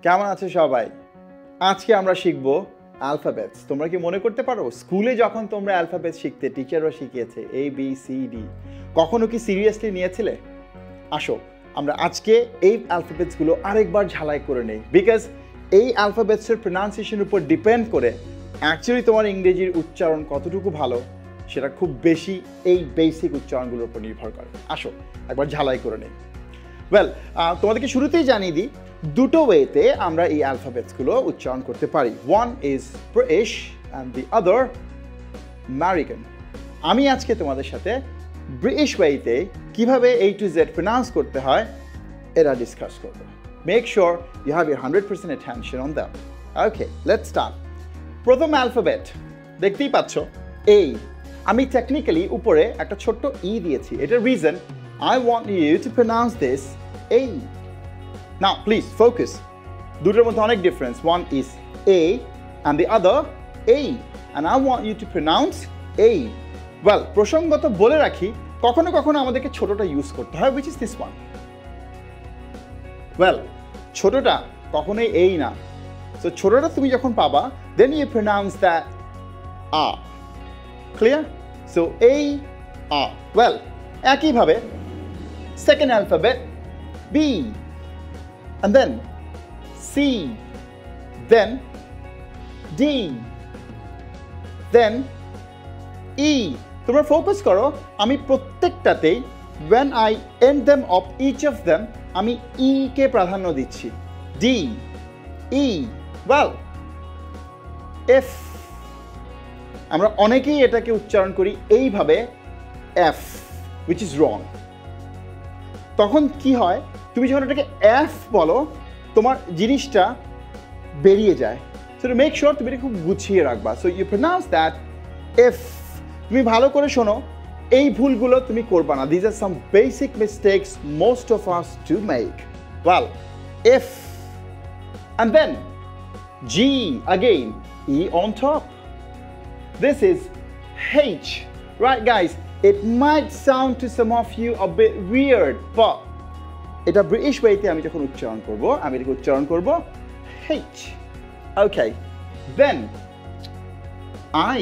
কেমন আছো সবাই? আজকে আমরা শিখব অ্যালফাবেটস। তোমরা কি মনে করতে পারো স্কুলে যখন তোমরা অ্যালফাবেটস শিখতে টিচাররা শিখিয়েছে A B C D, কখনো কি সিরিয়াসলি নিয়েছিলে? আসো আমরা আজকে এই অ্যালফাবেটসগুলো আরেকবার ঝালাই করে নেই, বিকজ এই অ্যালফাবেটসের প্রোনাউন্সিয়েশনের উপর ডিপেন্ড করে অ্যাকচুয়ালি তোমার ইংরেজির উচ্চারণ কতটুকু ভালো সেটা খুব বেশি এই বেসিক উচ্চারণগুলোর উপর নির্ভর করে। আসো একবার ঝালাই করে নেই। ওয়েল, তোমাদেরকে শুরুতেই জানিয়ে দিই দুটো ওয়েতে আমরা এই অ্যালফাবেটসগুলো উচ্চারণ করতে পারি। One is British and the other American. আমি আজকে তোমাদের সাথে ব্রিটিশ ওয়েতে কিভাবে A to Z প্রোনাউন্স করতে হয় এটা ডিসকাস করব। Make sure you have your 100% attention on them. Okay, let's start. প্রথম অ্যালফাবেট দেখতেই পাচ্ছ A। আমি টেকনিক্যালি উপরে একটা ছোট্ট ই দিয়েছি। এটার reason I want you to pronounce this A. Now, please focus. দুটোর মধ্যে অনেক difference. One is A and the other A. And I want you to pronounce A. Well, প্রসঙ্গত বলে রাখি, কখনো কখনো আমাদেরকে ছোটটা ইউজ করতে হয়, which is this one. Well, ছোটটা কখনোই A না। So ছোটটা তুমি যখন পাবা, then you pronounce that A. Clear? So A, A. Well, একইভাবে second alphabet B, and then C, then D, then E. তোমরা ফোকাস করো, আমি প্রত্যেকটাতেই when I end them of each of them আমি E কে প্রাধান্য দিচ্ছি। D, E. Well, F, আমরা অনেকেই এটাকে উচ্চারণ করি এইভাবে F, which is wrong. তখন কি হয়, তুমি যখন এটাকে F বলো তোমার জিনিসটা বেরিয়ে যায়। সো টু মেক শিওর তুমি এটা খুব গুছিয়ে রাখবা। So you pronounce that F। তুমি ভালো করে শোনো, এই ভুলগুলো তুমি করবা না। This are some basic mistakes most of us to make. Well, F and then G again, E on top. This is H. Right guys, it might sound to some of you a bit weird, but এটা British ওয়েতে আমি যখন উচ্চারণ করব আমি এটাকে উচ্চারণ করব H. Okay, then I,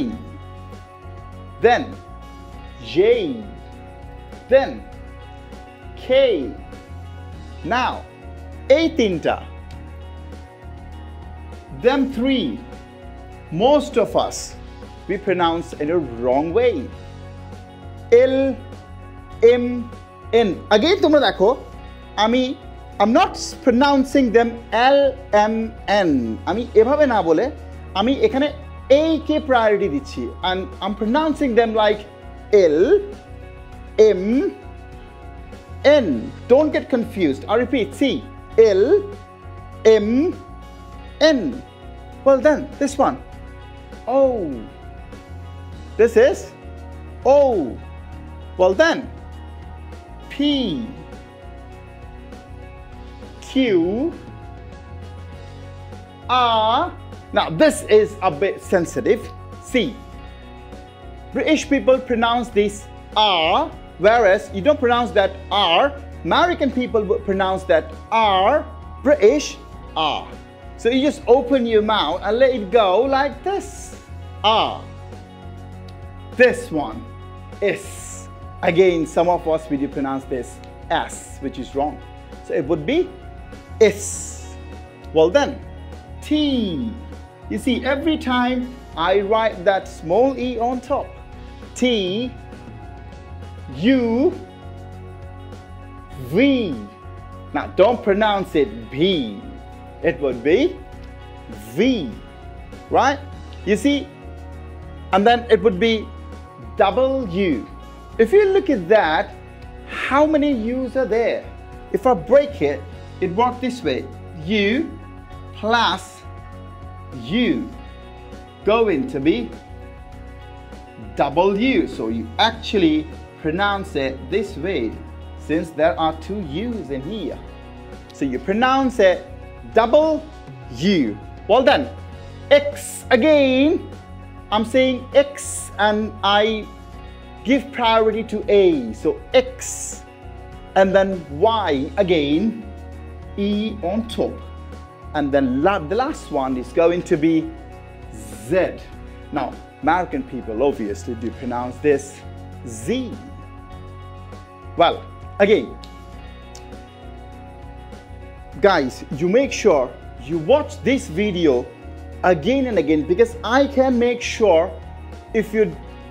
then J, then K. Now এই তিনটা, them three, most of us we pronounce in a wrong way. L, M, N. Again তোমরা দেখো I'm not pronouncing them L, M, N. আমি এভাবে না বলে আমি এখানে A কে প্রায়োরিটি দিচ্ছি and I'm pronouncing them like L, M, N. Don't get confused. I repeat, see, L, M, N. Well then, this one, O. This is O. Well then, P, Q, R. Now this is a bit sensitive. See, British people pronounce this R, whereas you don't pronounce that R. American people would pronounce that R, British R. So you just open your mouth and let it go like this. R. This one is, again, some of us we do pronounce this S, which is wrong. So it would be S. Well then, T. You see, every time I write that small E on top, T, U, V. Now don't pronounce it B. It would be V, right? You see, and then it would be W. If you look at that, how many U's are there? If I break it, it works this way. U plus U going to be W. So you actually pronounce it this way since there are two U's in here. So you pronounce it W. Well done. X again. I'm saying X and I give priority to A. So X and then Y again, E on top. and then the last one is going to be Z. Now, American people obviously do pronounce this Z. Well, again, guys, you make sure you watch this video again and again, because I can make sure if you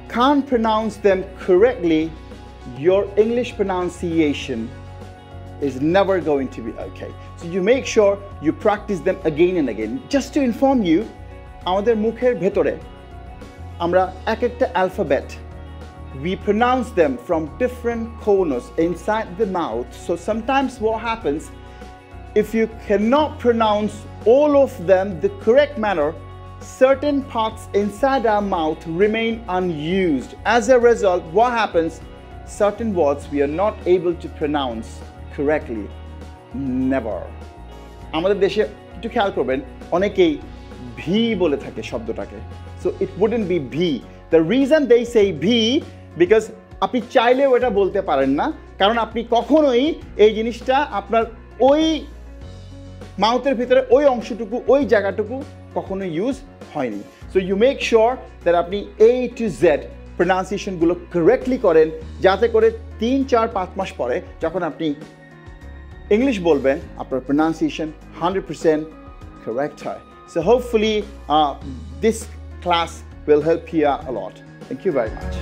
can't pronounce them correctly, your English pronunciation is never going to be okay. So you make sure you practice them again and again. Just to inform you, আমাদের মুখের ভেতরে আমরা এক একটা alphabet, we pronounce them from different corners inside the mouth. So sometimes what happens, if you cannot pronounce all of them the correct manner, certain parts inside our mouth remain unused. As a result, what happens? Certain words we are not able to pronounce correctly. Never. আমাদের দেশে একটু খেয়াল করবেন, অনেকেই V বলে থাকে শব্দটাকে। So it wouldn't be V. The reason they say V, because আপনি চাইলেও এটা বলতে পারেন না, কারণ আপনি কখনোই এই জিনিসটা আপনার ওই মাউথের ভিতরে ওই অংশটুকু, ওই জায়গাটুকু কখনো ইউজ হয়নি। So you make sure that আপনি A to Z প্রনাউন্সিয়েশনগুলো কারেক্টলি করেন, যাতে করে 3-4-5 মাস পরে যখন আপনি ইংলিশ বলবেন, আপনার প্রনাউন্সিয়েশন 100% correct হয়। So hopefully this class will help you out a lot. Thank you very much.